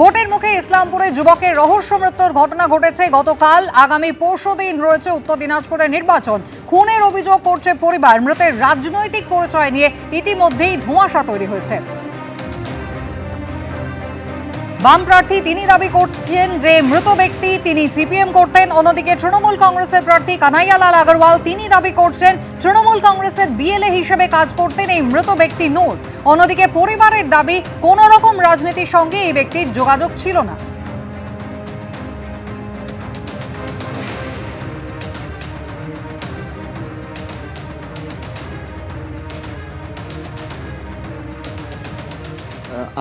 ভোটের মুখে ইসলামপুরে যুবকের রহস্য মৃত্যুর ঘটনা ঘটেছে গতকাল। আগামী পরশুদিন রয়েছে উত্তর দিনাজপুরের নির্বাচন। খুনের অভিযোগ করছে পরিবার। মৃতের রাজনৈতিক পরিচয় নিয়ে ইতিমধ্যেই ধোঁয়াশা তৈরি হয়েছে। বাম প্রার্থী তিনি দাবি করছেন যে মৃত ব্যক্তি তিনি সিপিএম করতেন। অন্যদিকে তৃণমূল কংগ্রেসের প্রার্থী কানাইয়ালাল আগরওয়াল তিনি দাবি করছেন তৃণমূল কংগ্রেসের বিএলএ হিসেবে কাজ করতেন এই মৃত ব্যক্তি নূর। অন্যদিকে পরিবারের দাবি কোন রকম রাজনীতির সঙ্গে এই ব্যক্তির যোগাযোগ ছিল না।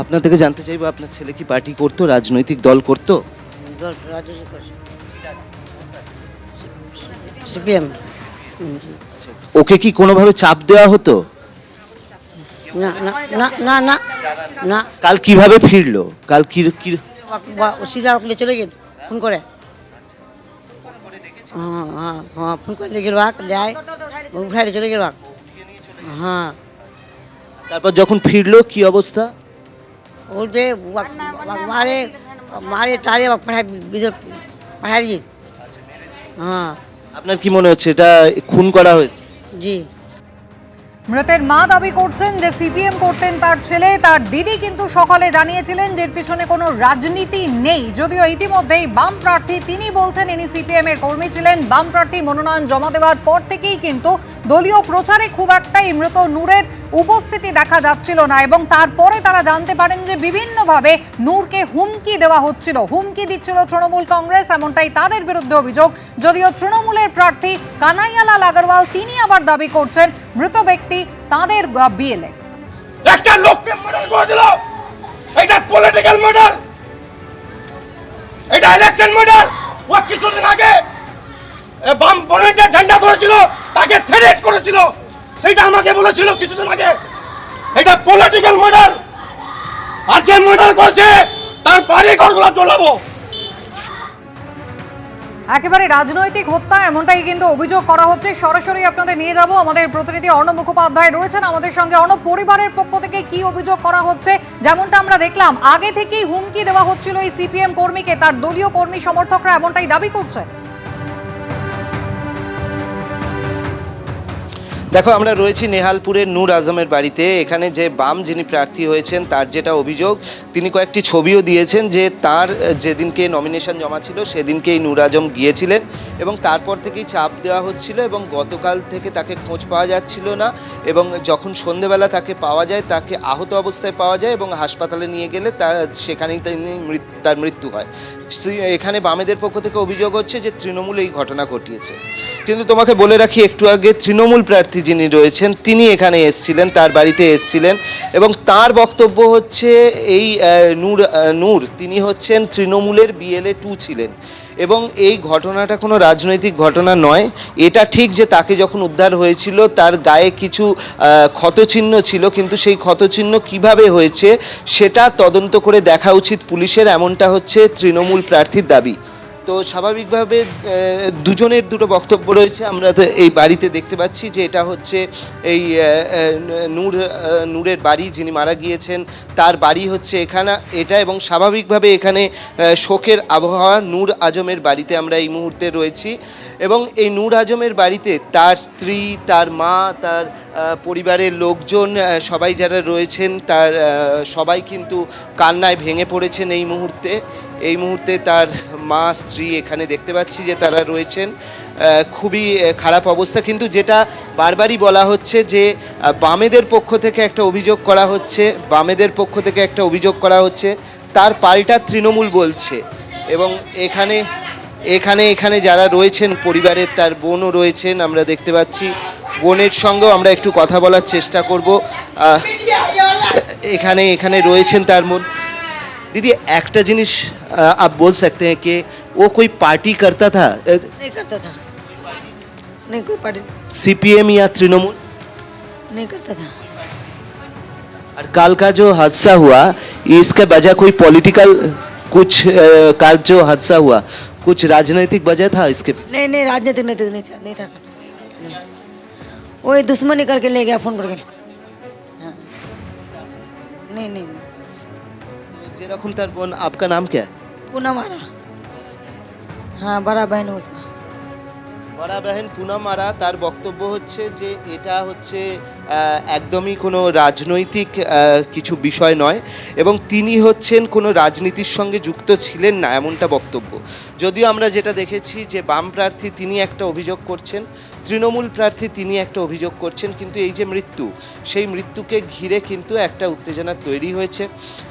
আপনার থেকে জানতে চাইবো, আপনার ছেলে কি পার্টি করতো, রাজনৈতিক দল করতো? সিপিএম। ওকে কি কোনোভাবে চাপ দেওয়া হতো? না না না না না না। কাল কিভাবে ফিরলো? কাল কি সিধা ওকে চলে গেল ফোন করে। হ্যাঁ হ্যাঁ হ্যাঁ ফোন করে গেল যায় উঠাই চলে গেল। হ্যাঁ তারপর যখন ফিরলো কি অবস্থা? ও যে মারে মারে তারে পাঠায় বিদেশ পাঠায় দিয়ে। হ্যাঁ আপনার কি মনে হচ্ছে এটা খুন করা হয়েছে? জি। মৃতের মা দাবি করছেন যে সিপিএম করতেন তার ছেলে। তার দিদি কিন্তু সকালে জানিয়েছিলেন যে এর পিছনে কোনো রাজনীতি নেই। যদিও ইতিমধ্যেই বাম প্রার্থী তিনি বলছেন ইনি সিপিএম এর কর্মী ছিলেন। বাম প্রার্থী মনোনয়ন জমা দেওয়ার পর থেকেই কিন্তু দলীয় প্রচারে খুব একটা এই মৃত নূরের উপস্থিতি দেখা যাচ্ছিল না এবং তারপরে তারা জানতে পারেন যে বিভিন্নভাবে নূরকে হুমকি দেওয়া হচ্ছিল, হুমকি দিচ্ছিল তৃণমূল কংগ্রেস, এমনটাই তাদের বিরুদ্ধে অভিযোগ। যদিও তৃণমূলের প্রার্থী কানাইয়ালাল আগরওয়াল তিনি আবার দাবি করছেন মৃত ব্যক্তি তাদের বিএলএ। একটা লোককে মার্ডার করে দিল, এটা পলিটিক্যাল মার্ডার, এটা ইলেকশন মার্ডার। ও কিছুদিন আগে বাম পয়েন্টে ঝান্ডা ধরেছিল, তাকে থ্রেট করেছিল, সেটা আমাকে বলেছিল কিছুদিন আগে। এটা পলিটিক্যাল মার্ডার, আর যে মার্ডার করেছে তার বাড়ি ঘরগুলো জ্বলাবো। একেবারে রাজনৈতিক হত্যা এমনটাই কিন্তু অভিযোগ করা হচ্ছে। সরাসরি আপনাদের নিয়ে যাব, আমাদের প্রতিনিধি অর্ণব মুখোপাধ্যায় রয়েছেন আমাদের সঙ্গে। অর্ণব, পরিবারের পক্ষ থেকে কি অভিযোগ করা হচ্ছে? যেমনটা আমরা দেখলাম আগে থেকেই হুমকি দেওয়া হচ্ছিল এই সিপিএম কর্মীকে, তার দলীয় কর্মী সমর্থকরা এমনটাই দাবি করছে। দেখো, আমরা রয়েছি নেহালপুরের নূর আজমের বাড়িতে। এখানে যে বাম যিনি প্রার্থী হয়েছেন তার যেটা অভিযোগ, তিনি কয়েকটি ছবিও দিয়েছেন যে তার যেদিনকে নমিনেশন জমা ছিল সেদিনকেই নূর আজম গিয়েছিলেন এবং তারপর থেকেই চাপ দেওয়া হচ্ছিল এবং গতকাল থেকে তাকে খোঁজ পাওয়া যাচ্ছিল না এবং যখন সন্ধেবেলা তাকে পাওয়া যায় তাকে আহত অবস্থায় পাওয়া যায় এবং হাসপাতালে নিয়ে গেলে সেখানেই তার মৃত্যু হয়। এখানে বামেদের পক্ষ থেকে অভিযোগ হচ্ছে যে তৃণমূল এই ঘটনা ঘটিয়েছে। কিন্তু তোমাকে বলে রাখি, একটু আগে তৃণমূল প্রার্থী যিনি রয়েছেন তিনি এখানে এসছিলেন, তার বাড়িতে এসছিলেন এবং তার বক্তব্য হচ্ছে এই নূর তিনি হচ্ছেন তৃণমূলের বিএলএ 2 ছিলেন এবং এই ঘটনাটা কোনো রাজনৈতিক ঘটনা নয়। এটা ঠিক যে তাকে যখন উদ্ধার হয়েছিল তার গায়ে কিছু ক্ষতচিহ্ন ছিল, কিন্তু সেই ক্ষতচিহ্ন কিভাবে হয়েছে সেটা তদন্ত করে দেখা উচিত পুলিশের, এমনটা হচ্ছে তৃণমূল প্রার্থীর দাবি। তো স্বাভাবিকভাবে দুজনের দুটো বক্তব্য রয়েছে। আমরা তো এই বাড়িতে দেখতে পাচ্ছি যে এটা হচ্ছে এই নূরের বাড়ি, যিনি মারা গিয়েছেন তার বাড়ি হচ্ছে এটা এবং স্বাভাবিকভাবে এখানে শোকের আবহাওয়া। নূর আজমের বাড়িতে আমরা এই মুহূর্তে রয়েছি এবং এই নূর আজমের বাড়িতে তার স্ত্রী, তার মা, তার পরিবারের লোকজন সবাই যারা রয়েছেন তার সবাই কিন্তু কান্নায় ভেঙে পড়েছেন এই মুহূর্তে তার মা, স্ত্রী এখানে দেখতে পাচ্ছি যে তারা রয়েছেন। খুবই খারাপ অবস্থা। কিন্তু যেটা বারবারই বলা হচ্ছে যে বামেদের পক্ষ থেকে একটা অভিযোগ করা হচ্ছে তার পাল্টা তৃণমূল বলছে এবং এখানে যারা রয়েছেন পরিবারের তার বোনও রয়েছেন, আমরা দেখতে পাচ্ছি। বোনের সঙ্গেও আমরা একটু কথা বলার চেষ্টা করব। এখানে রয়েছেন তার বোন। दीदी, একটা জিনিস आप बोल सकते हैं कि वो कोई पार्टी करता था? नहीं करता था, नहीं कोई पार्टी सीपीएम या तृणमूल नहीं करता था। और काल का जो हादसा हुआ इसका वजह कोई पॉलिटिकल कुछ काल जो हादसा हुआ कुछ राजनीतिक वजह था इसके? नहीं नहीं, राजनीतिक नहीं था। वही दुश्मनी करके ले गया फोन करके। हाँ। नहीं नहीं, যেরকম তার বোন, आपका नाम क्या है? पूनम आरा। हाँ, बड़ा बहन है उसका। বড়া বেহেন পুনম আরা, তার বক্তব্য হচ্ছে যে এটা হচ্ছে একদমই কোনো রাজনৈতিক কিছু বিষয় নয় এবং তিনি হচ্ছেন কোনো রাজনীতির সঙ্গে যুক্ত ছিলেন না, এমনটা বক্তব্য। যদিও আমরা যেটা দেখেছি যে বাম প্রার্থী তিনি একটা অভিযোগ করছেন, তৃণমূল প্রার্থী তিনি একটা অভিযোগ করছেন, কিন্তু এই যে মৃত্যু, সেই মৃত্যুকে ঘিরে কিন্তু একটা উত্তেজনা তৈরি হয়েছে।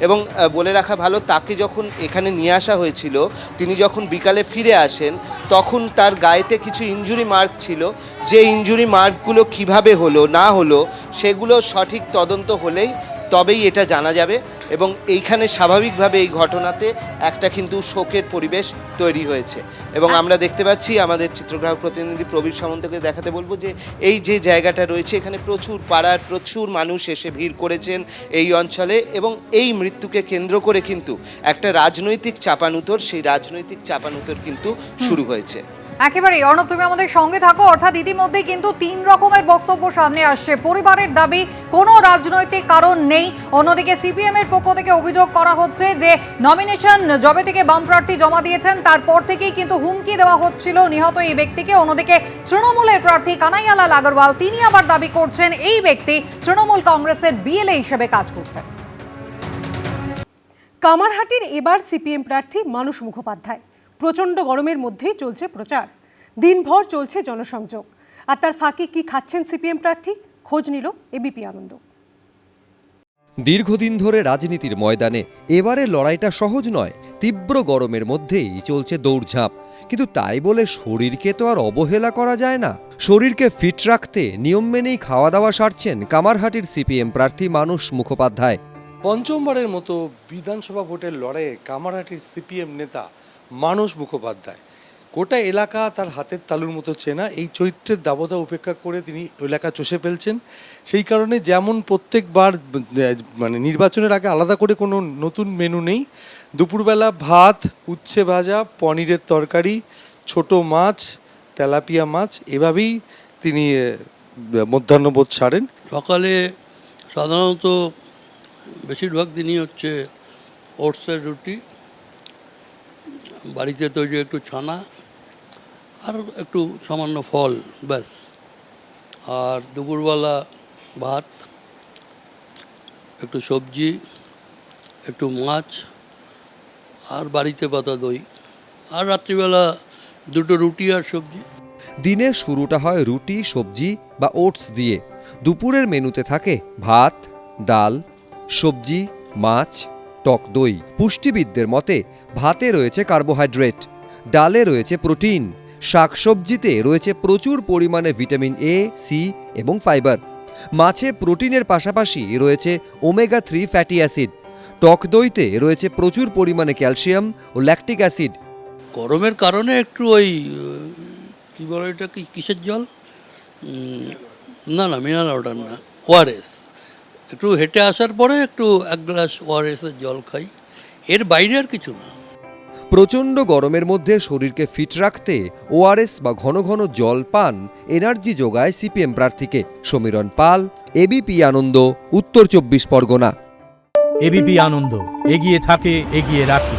এবং বলে রাখা ভালো, তাকে যখন এখানে নিয়ে আসা হয়েছিল, তিনি যখন বিকালে ফিরে আসেন, তখন তার গায়েতে কিছু ইনজুরি মার্ক ছিল। যে ইনজুরি মার্কগুলো কিভাবে হলো না হলো সেগুলো সঠিক তদন্ত হলেই তবেই এটা জানা যাবে। এবং এইখানে স্বাভাবিকভাবে এই ঘটনাতে একটা কিন্তু শোকের পরিবেশ তৈরি হয়েছে। এবং আমরা দেখতে পাচ্ছি, আমাদের চিত্রগ্রাহক প্রতিনিধি প্রবীর সামন্তকে দেখাতে বলবো যে এই যে জায়গাটা রয়েছে, এখানে প্রচুর পাড়ার প্রচুর মানুষ এসে ভিড় করেছেন এই অঞ্চলে এবং এই মৃত্যুকে কেন্দ্র করে কিন্তু একটা রাজনৈতিক চাপানুতর, সেই রাজনৈতিক চাপানুতর কিন্তু শুরু হয়েছে। একেবারেই অর্ণব, তুমি আমাদের সঙ্গে থাকো। অর্থাৎ ইতিমধ্যে কিন্তু 3 রকমের বক্তব্য সামনে আসছে। পরিবারের দাবি কোনো রাজনৈতিক কারণ নেই, অন্যদিকে সিপিএম এর পক্ষ থেকে অভিযোগ করা হচ্ছে যে নমিনেশন যবে থেকে বাম প্রার্থী জমা দিয়েছেন তারপর থেকেই কিন্তু হুমকি দেওয়া হচ্ছিল নিহত এই ব্যক্তিকে। অন্যদিকে তৃণমূলের প্রার্থী কানাইয়ালাল আগরওয়াল তিনি আবার দাবি করছেন এই ব্যক্তি তৃণমূল কংগ্রেসের বিএলএ হিসেবে কাজ করতেন। কামারহাটির এবার সিপিএম প্রার্থী মানস মুখোপাধ্যায়। প্রচণ্ড গরমের মধ্যেই চলছে প্রচার, দিনভর চলছে জনসংযোগ। আর তার ফাঁকে কি খাচ্ছেন সিপিএম প্রার্থী, খোঁজ নিল এবিপি আনন্দ। দীর্ঘদিন ধরে রাজনীতির ময়দানে এবারে লড়াইটা সহজ নয়। তীব্র গরমের মধ্যেই চলছে দৌড়ঝাঁপ, কিন্তু তাই বলে শরীরকে তো আর অবহেলা করা যায় না। শরীরকে ফিট রাখতে নিয়ম মেনেই খাওয়া দাওয়া সারছেন কামারহাটির সিপিএম প্রার্থী মানস মুখোপাধ্যায়। পঞ্চমবারের মতো বিধানসভা ভোটের লড়াইয়ে কামারহাটির সিপিএম নেতা মানস মুখোপাধ্যায়। গোটা এলাকা তার হাতের তালুর মতো চেনা। এই চৈত্রের দাবদাহ উপেক্ষা করে তিনি এলাকা চষে ফেলছেন। সেই কারণে যেমন প্রত্যেকবার মানে নির্বাচনের আগে আলাদা করে কোনো নতুন মেনু নেই। দুপুরবেলা ভাত, উচ্ছে ভাজা, পনিরের তরকারি, ছোট মাছ, তেলাপিয়া মাছ, এভাবেই তিনি মধ্যাহ্নভোজ সারেন। সকালে সাধারণত বেশিরভাগ দিনই হচ্ছে ওটসের রুটি, বাড়িতে তৈরি একটু ছানা আর একটু সামান্য ফল, ব্যাস। আর দুপুরবেলা ভাত, একটু সবজি, একটু মাছ আর বাড়িতে পাতা দই, আর রাত্রিবেলা দুটো রুটি আর সবজি। দিনের শুরুটা হয় রুটি, সবজি বা ওটস দিয়ে। দুপুরের মেনুতে থাকে ভাত, ডাল, সবজি, মাছ, টক দই। পুষ্টিবিদদের মতে ভাতে রয়েছে কার্বোহাইড্রেট, ডালে রয়েছে প্রোটিন, শাকসবজিতে রয়েছে প্রচুর পরিমাণে ভিটামিন এ, সি এবং ফাইবার। মাছে প্রোটিনের পাশাপাশি রয়েছে ওমেগা 3 ফ্যাটি অ্যাসিড। টক দইতে রয়েছে প্রচুর পরিমাণে ক্যালসিয়াম ও ল্যাকটিক অ্যাসিড। গরমের কারণে একটু ওই কী বলে এটা, কি কিসের জল, না মিনারেল ওয়াটার না, ওআরএস। একটু হেঁটে আসার পরে একটু 1 গ্লাস ওআরএসের জল খাই, এর বাইরে আর কিছু না। প্রচণ্ড গরমের মধ্যে শরীরকে ফিট রাখতে ওআরএস বা ঘন ঘন জল পান এনার্জি যোগায় সিপিএম প্রার্থীকে। সমীরণ পাল, এবিপি আনন্দ, উত্তর 24 পরগনা। এবিপি আনন্দ, এগিয়ে থাকে, এগিয়ে রাখে।